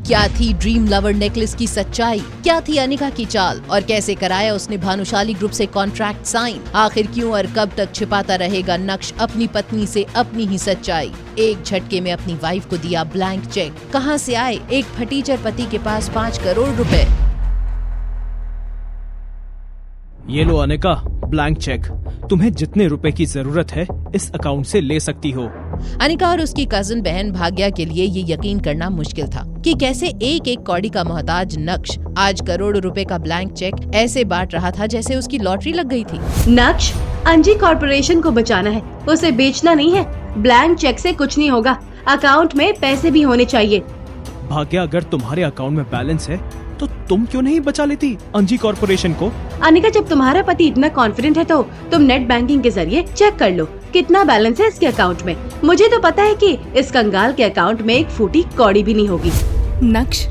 क्या थी dream lover necklace की सच्चाई, क्या थी अनिका की चाल और कैसे कराया उसने भानुशाली ग्रुप से कॉन्ट्रैक्ट साइन। आखिर क्यों और कब तक छिपाता रहेगा नक्श अपनी पत्नी से अपनी ही सच्चाई। एक झटके में अपनी वाइफ को दिया ब्लैंक चेक। कहां से आए एक फटीचर पति के पास 5 करोड़ रुपए। ये लो अनिका, ब्लैंक चेक। तुम्हें जितने रुपए की जरूरत है इस अकाउंट से ले सकती हो। अनिका और उसकी कजिन बहन भाग्या के लिए ये यकीन करना मुश्किल था कि कैसे एक एक कौड़ी का मोहताज नक्श आज करोड़ों रुपए का ब्लैंक चेक ऐसे बांट रहा था जैसे उसकी लॉटरी लग गई थी। नक्श, अंजी कॉर्पोरेशन को बचाना है, उसे बेचना नहीं है। ब्लैंक चेक से कुछ नहीं होगा, अकाउंट में पैसे भी होने चाहिए। भाग्या, अगर तुम्हारे अकाउंट में बैलेंस है तो तुम क्यों नहीं बचा लेती अंजी कॉर्पोरेशन को? अनिका, जब तुम्हारा पति इतना कॉन्फिडेंट है तो तुम नेट बैंकिंग के जरिए चेक कर लो कितना बैलेंस है इसके अकाउंट में। मुझे तो पता है कि इस कंगाल के अकाउंट में एक फूटी कौड़ी भी नहीं होगी। नक्श,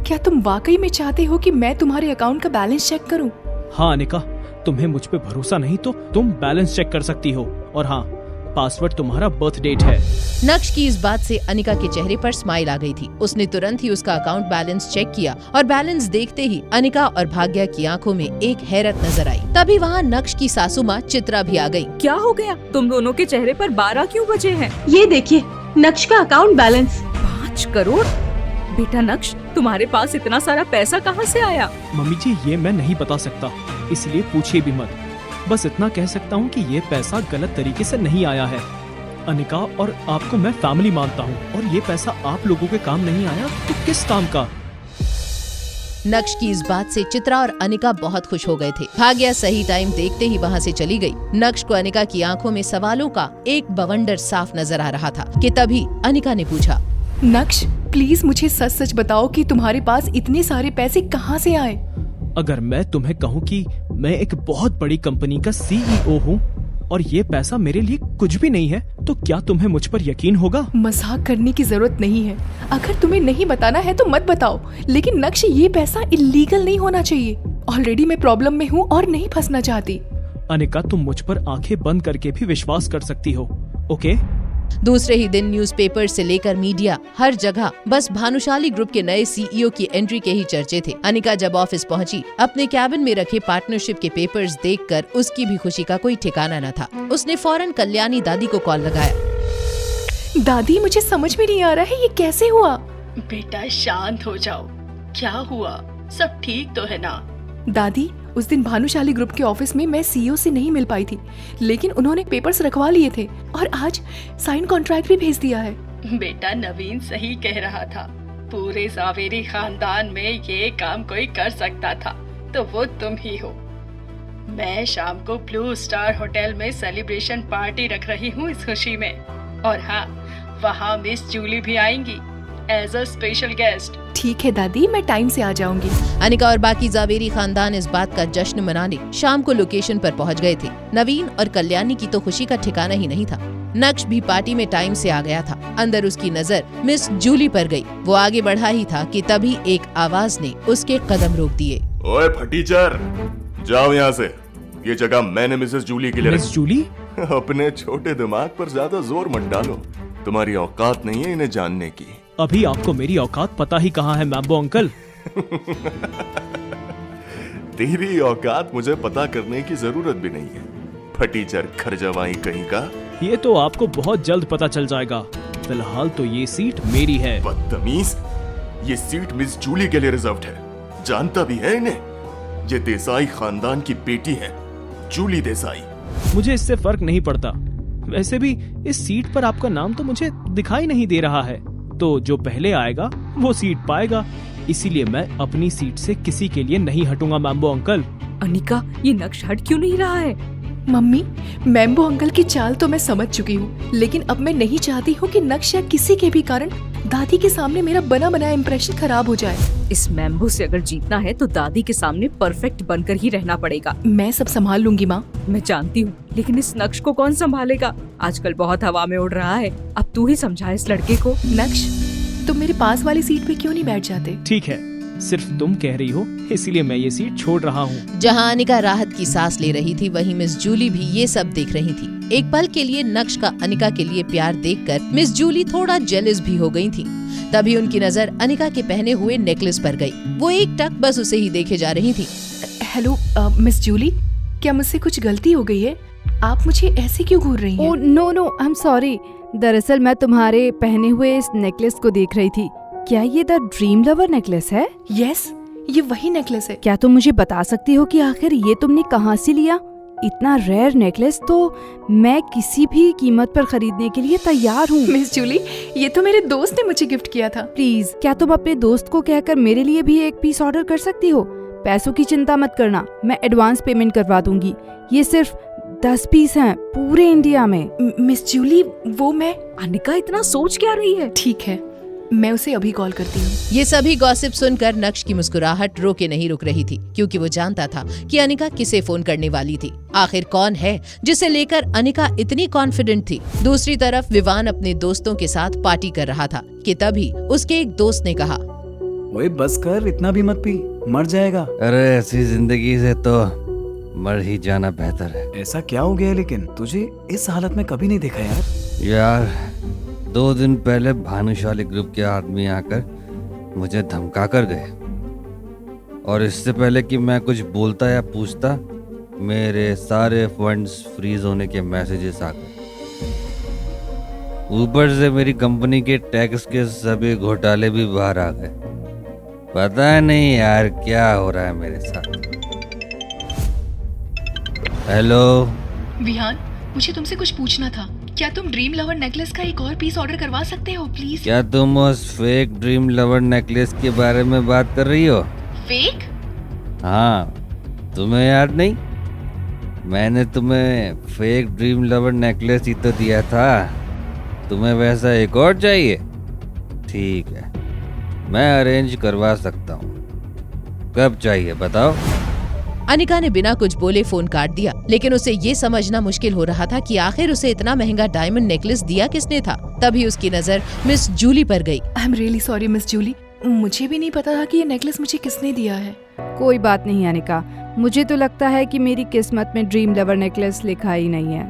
क्या तुम वाकई में चाहते हो कि मैं तुम्हारे अकाउंट का बैलेंस चेक करूं? हाँ अनिका, तुम्हें मुझ पे भरोसा नहीं तो तुम बैलेंस चेक कर सकती हो। और हाँ, पासवर्ड तुम्हारा बर्थ डेट है। नक्श की इस बात से अनिका के चेहरे पर स्माइल आ गई थी। उसने तुरंत ही उसका अकाउंट बैलेंस चेक किया और बैलेंस देखते ही अनिका और भाग्या की आंखों में एक हैरत नजर आई। तभी वहाँ नक्श की सासू माँ चित्रा भी आ गई। क्या हो गया? तुम दोनों के चेहरे पर 12 क्यों बजे हैं? ये देखिए नक्श का अकाउंट बैलेंस 5 करोड़। बेटा नक्श, तुम्हारे पास इतना सारा पैसा कहाँ से आया? मम्मी जी, ये मैं नहीं बता सकता, इसलिए पूछिए भी मत। बस इतना कह सकता हूँ कि ये पैसा गलत तरीके से नहीं आया है। अनिका और आपको मैं फैमिली मानता हूँ और ये पैसा आप लोगों के काम नहीं आया तो किस काम का? नक्श की इस बात से चित्रा और अनिका बहुत खुश हो गए थे। भाग्या सही टाइम देखते ही वहाँ से चली गई। नक्श को अनिका की आंखों में सवालों का एक बवंडर साफ नजर आ रहा था कि तभी अनिका ने पूछा, नक्श, प्लीज मुझे सच सच बताओ कि तुम्हारे पास इतने सारे पैसे कहाँ से आए? अगर मैं तुम्हें कहूँ कि मैं एक बहुत बड़ी कंपनी का सीईओ हूँ और ये पैसा मेरे लिए कुछ भी नहीं है तो क्या तुम्हें मुझ पर यकीन होगा? मजाक करने की जरूरत नहीं है। अगर तुम्हें नहीं बताना है तो मत बताओ, लेकिन नक्श, ये पैसा इलीगल नहीं होना चाहिए। ऑलरेडी मैं प्रॉब्लम में हूँ और नहीं फंसना चाहती। अनिका, तुम मुझ पर आंखें बंद करके भी विश्वास कर सकती हो, ओके? दूसरे ही दिन न्यूज़पेपर से लेकर मीडिया हर जगह बस भानुशाली ग्रुप के नए सीईओ की एंट्री के ही चर्चे थे। अनिका जब ऑफिस पहुंची, अपने कैबिन में रखे पार्टनरशिप के पेपर्स देखकर उसकी भी खुशी का कोई ठिकाना न था। उसने फौरन कल्याणी दादी को कॉल लगाया। दादी, मुझे समझ में नहीं आ रहा है ये कैसे हुआ? बेटा शांत हो जाओ, क्या हुआ? सब ठीक तो है ना? दादी, उस दिन भानुशाली ग्रुप के ऑफिस में मैं सीईओ से नहीं मिल पाई थी, लेकिन उन्होंने पेपर्स रखवा लिए थे और आज साइन कॉन्ट्रैक्ट भी भेज दिया है। बेटा नवीन सही कह रहा था, पूरे जावेरी खानदान में ये काम कोई कर सकता था तो वो तुम ही हो। मैं शाम को ब्लू स्टार होटल में सेलिब्रेशन पार्टी रख रही हूँ इस खुशी में। और हाँ, वहाँ मिस जूली भी आएंगी एज अ स्पेशल गेस्ट। ठीक है दादी, मैं टाइम से आ जाऊंगी। अनिका और बाकी जावेरी खानदान इस बात का जश्न मनाने शाम को लोकेशन पर पहुंच गए थे। नवीन और कल्याणी की तो खुशी का ठिकाना ही नहीं था। नक्श भी पार्टी में टाइम से आ गया था। अंदर उसकी नजर मिस जूली पर गई। वो आगे बढ़ा ही था कि तभी एक आवाज ने उसके कदम रोक दिए। ओए फटीचर, जाओ यहाँ से। ये जगह मैंने मिसेस जूली के लिए मिस जूली? अपने छोटे दिमाग पर ज्यादा जोर मत डालो, तुम्हारी औकात नहीं है इन्हें जानने की। अभी आपको मेरी औकात पता ही कहाँ है मैम्बो अंकल। तेरी औकात मुझे पता करने की जरूरत भी नहीं है, फटीचर खरजवाई कहीं का। ये तो आपको बहुत जल्द पता चल जाएगा। फिलहाल तो ये सीट मेरी है। बदतमीज, ये सीट मिस जूली के लिए रिजर्व्ड है, जानता भी है इन्हें। ये देसाई खानदान की बेटी है, जूली देसाई। मुझे इससे फर्क नहीं पड़ता। वैसे भी इस सीट पर आपका नाम तो मुझे दिखाई नहीं दे रहा है, तो जो पहले आएगा वो सीट पाएगा। इसीलिए मैं अपनी सीट से किसी के लिए नहीं हटूंगा मैम्बो अंकल। अनिका, ये नक्श हट क्यों नहीं रहा है? मम्मी, मैम्बो अंकल की चाल तो मैं समझ चुकी हूँ, लेकिन अब मैं नहीं चाहती हूँ कि नक्श या किसी के भी कारण दादी के सामने मेरा बना बनाया इम्प्रेशन खराब हो जाए। इस मैम्बो से अगर जीतना है तो दादी के सामने परफेक्ट बनकर ही रहना पड़ेगा। मैं सब संभाल लूंगी माँ। मैं जानती हूँ, लेकिन इस नक्श को कौन संभालेगा? आजकल बहुत हवा में उड़ रहा है। अब तू ही समझा इस लड़के को। नक्श, तुम मेरे पास वाली सीट पे क्यों नहीं बैठ जाते? ठीक है, सिर्फ तुम कह रही हो इसीलिए मैं ये सीट छोड़ रहा हूँ। जहाँ अनिका राहत की सांस ले रही थी, वहीं मिस जूली भी ये सब देख रही थी। एक पल के लिए नक्श का अनिका के लिए प्यार देखकर मिस जूली थोड़ा जेलस भी हो गई थी। तभी उनकी नजर अनिका के पहने हुए नेकलेस पर गई। वो एक टक बस उसे ही देखे जा रही थी। हेलो मिस जूली, क्या मुझसे कुछ गलती हो गई है? आप मुझे ऐसे क्यों घूर रही हैं? Oh no I am sorry. दरअसल मैं तुम्हारे पहने हुए इस नेकलेस को देख रही थी। क्या ये द ड्रीम लवर नेकलेस है? यस, ये वही नेकलेस है। क्या तुम मुझे बता सकती हो कि आखिर ये तुमने कहाँ से लिया? इतना रेयर नेकलेस तो मैं किसी भी कीमत पर खरीदने के लिए तैयार हूँ। मिस जूली, ये तो मेरे दोस्त ने मुझे गिफ्ट किया था। प्लीज, क्या तुम अपने दोस्त को कहकर मेरे लिए भी एक पीस ऑर्डर कर सकती हो? पैसों की चिंता मत करना, मैं एडवांस पेमेंट करवा दूंगी। ये सिर्फ 10 पीस हैं पूरे इंडिया में। मिस जूली, वो मैं... अनिका इतना सोच क्या रही है? ठीक है, मैं उसे अभी कॉल करती हूँ। ये सभी गॉसिप सुनकर नक्श की मुस्कुराहट रोके नहीं रुक रही थी, क्योंकि वो जानता था कि अनिका किसे फोन करने वाली थी। आखिर कौन है जिसे लेकर अनिका इतनी कॉन्फिडेंट थी? दूसरी तरफ विवान अपने दोस्तों के साथ पार्टी कर रहा था कि तभी उसके एक दोस्त ने कहा, ओए बस कर, इतना भी मत पी, मर जाएगा। अरे ऐसी जिंदगी से तो मर ही जाना बेहतर है। ऐसा क्या हो गया लेकिन? तुझे इस हालत में कभी नहीं देखा यार 2 दिन पहले भानुशाली ग्रुप के आदमी आकर मुझे धमका कर गए, और इससे पहले कि मैं कुछ बोलता या पूछता, मेरे सारे फंड्स फ्रीज होने के मैसेजेस आ गए। ऊपर से मेरी कंपनी के टैक्स के सभी घोटाले भी बाहर आ गए। पता नहीं यार क्या हो रहा है मेरे साथ। हेलो विहान, मुझे तुमसे कुछ पूछना था। क्या तुम ड्रीम लवर नेकलेस का एक और पीस ऑर्डर करवा सकते हो प्लीज? क्या तुम उस फेक ड्रीम लवर नेकलेस के बारे में बात कर रही हो? फेक? हाँ, तुम्हें याद नहीं? मैंने तुम्हें फेक ड्रीम लवर नेकलेस ही तो दिया था। तुम्हें वैसा एक और चाहिए? ठीक है, मैं अरेंज करवा सकता हूँ। कब चाहिए बताओ? अनिका ने बिना कुछ बोले फोन काट दिया, लेकिन उसे ये समझना मुश्किल हो रहा था कि आखिर उसे इतना महंगा डायमंड नेकलेस दिया किसने था। तभी उसकी नजर मिस जूली पर गई। I am really sorry miss Julie, मुझे भी नहीं पता था कि ये नेकलेस मुझे किसने दिया है। कोई बात नहीं अनिका, मुझे तो लगता है कि मेरी किस्मत में ड्रीम लवर नेकलेस लिखा ही नहीं है।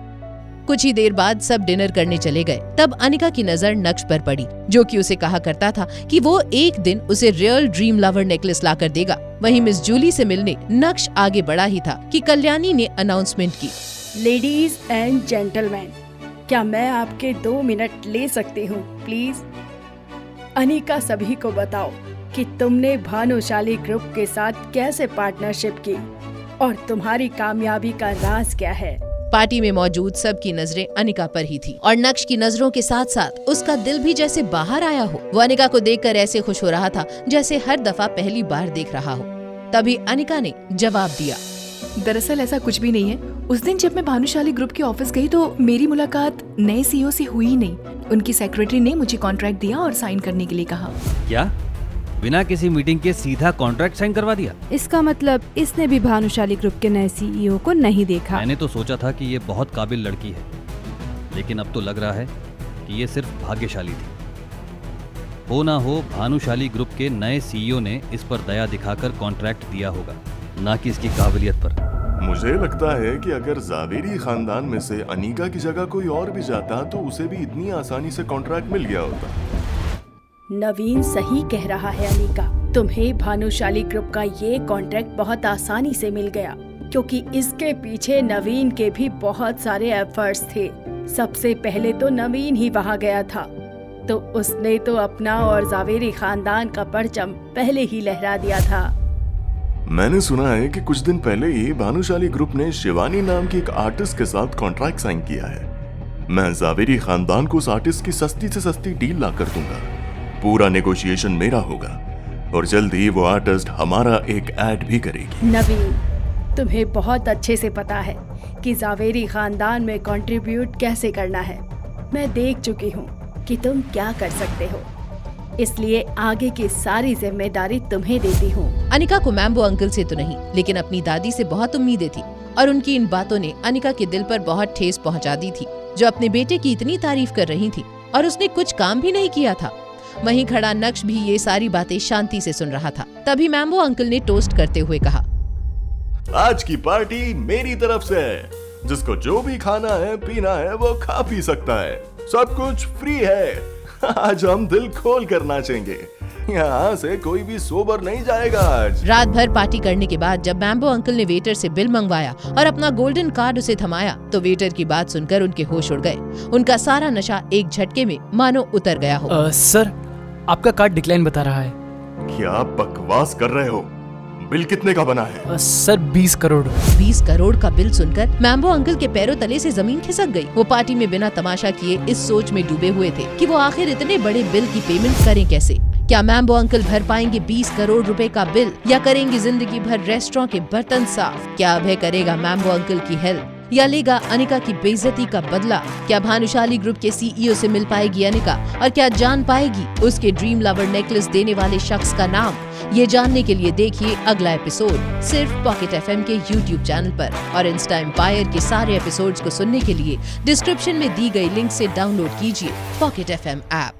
कुछ ही देर बाद सब डिनर करने चले गए। तब अनिका की नजर नक्श पर पड़ी, जो कि उसे कहा करता था कि वो एक दिन उसे रियल ड्रीम लवर नेकलेस ला कर देगा। वहीं मिस जूली से मिलने नक्श आगे बढ़ा ही था कि कल्याणी ने अनाउंसमेंट की। लेडीज एंड जेंटलमैन, क्या मैं आपके 2 मिनट ले सकती हूँ प्लीज? अनिका, सभी को बताओ कि तुमने भानुशाली ग्रुप के साथ कैसे पार्टनरशिप की और तुम्हारी कामयाबी का राज क्या है। पार्टी में मौजूद सबकी नजरें अनिका पर ही थी, और नक्श की नजरों के साथ साथ उसका दिल भी जैसे बाहर आया हो। वो अनिका को देखकर ऐसे खुश हो रहा था जैसे हर दफा पहली बार देख रहा हो। तभी अनिका ने जवाब दिया, दरअसल ऐसा कुछ भी नहीं है। उस दिन जब मैं भानुशाली ग्रुप के ऑफिस गई तो मेरी मुलाकात नए सीईओ से हुई ही नहीं। उनकी सेक्रेटरी ने मुझे कॉन्ट्रैक्ट दिया और साइन करने के लिए कहा। क्या? बिना किसी मीटिंग के सीधा कॉन्ट्रैक्ट साइन करवा दिया? इसका मतलब इसने भी भानुशाली ग्रुप के नए सीईओ को नहीं देखा। मैंने तो सोचा था कि ये बहुत काबिल लड़की है, लेकिन अब तो लग रहा है कि ये सिर्फ भाग्यशाली थी। हो ना हो भानुशाली ग्रुप के नए सीईओ ने इस पर दया दिखाकर कॉन्ट्रैक्ट दिया होगा, ना कि इसकी काबिलियत पर। मुझे लगता है कि अगर जावेरी खानदान में से अनीका की जगह कोई और भी जाता तो उसे भी इतनी आसानी से कॉन्ट्रैक्ट मिल गया होता। नवीन सही कह रहा है अनिका, तुम्हें भानुशाली ग्रुप का ये कॉन्ट्रैक्ट बहुत आसानी से मिल गया, क्योंकि इसके पीछे नवीन के भी बहुत सारे एफर्ट्स थे। सबसे पहले तो नवीन ही वहाँ गया था, तो उसने तो अपना और जावेरी खानदान का परचम पहले ही लहरा दिया था। मैंने सुना है कि कुछ दिन पहले ही भानुशाली ग्रुप ने शिवानी नाम की एक आर्टिस्ट के साथ कॉन्ट्रैक्ट साइन किया है। मैं जावेरी खानदान को उस आर्टिस्ट की सस्ती से सस्ती डील ला कर दूंगा। पूरा नेगोशिएशन मेरा होगा और जल्द ही वो आर्टिस्ट हमारा एक ऐड भी करेगी। नवीन, तुम्हें बहुत अच्छे से पता है कि जावेरी खानदान में कंट्रीब्यूट कैसे करना है। मैं देख चुकी हूँ कि तुम क्या कर सकते हो, इसलिए आगे की सारी जिम्मेदारी तुम्हें देती हूँ। अनिका को मैम्बो अंकल से तो नहीं, लेकिन अपनी दादी से बहुत उम्मीदें थी, और उनकी इन बातों ने अनिका के दिल पर बहुत ठेस पहुँचा दी थी, जो अपने बेटे की इतनी तारीफ कर रही थी और उसने कुछ काम भी नहीं किया था। वहीं खड़ा नक्श भी ये सारी बातें शांति से सुन रहा था। तभी मैम्बो अंकल ने टोस्ट करते हुए कहा, आज की पार्टी मेरी तरफ से है। जिसको जो भी खाना है पीना है वो खा पी सकता है, सब कुछ फ्री है। आज हम दिल खोल कर नाचेंगे। यहाँ से कोई भी सोबर नहीं जाएगा आज। रात भर पार्टी करने के बाद जब मैम्बो अंकल ने वेटर से बिल मंगवाया और अपना गोल्डन कार्ड उसे थमाया तो वेटर की बात सुनकर उनके होश उड़ गए। उनका सारा नशा एक झटके में मानो उतर गया हो। सर, आपका कार्ड डिक्लाइन बता रहा है। क्या बकवास कर रहे हो? बिल कितने का बना है? सर 20 करोड़। 20 करोड़ का बिल सुनकर मैम्बो अंकल के पैरों तले से जमीन खिसक गई। वो पार्टी में बिना तमाशा किए इस सोच में डूबे हुए थे कि वो आखिर इतने बड़े बिल की पेमेंट करें कैसे। क्या मैम्बो अंकल भर पाएंगे 20 करोड़ रुपए का बिल या करेंगे जिंदगी भर रेस्टोरेंट के बर्तन साफ? क्या अभय करेगा मैम्बो अंकल की हेल्प या लेगा अनिका की बेइज्जती का बदला? क्या भानुशाली ग्रुप के सीईओ से मिल पाएगी अनिका और क्या जान पाएगी उसके ड्रीम लवर नेकलेस देने वाले शख्स का नाम? ये जानने के लिए देखिए अगला एपिसोड सिर्फ पॉकेट एफएम के यूट्यूब चैनल पर। और इंस्टा एम्पायर के सारे एपिसोड्स को सुनने के लिए डिस्क्रिप्शन में दी गई लिंक से डाउनलोड कीजिए पॉकेट एफएम ऐप।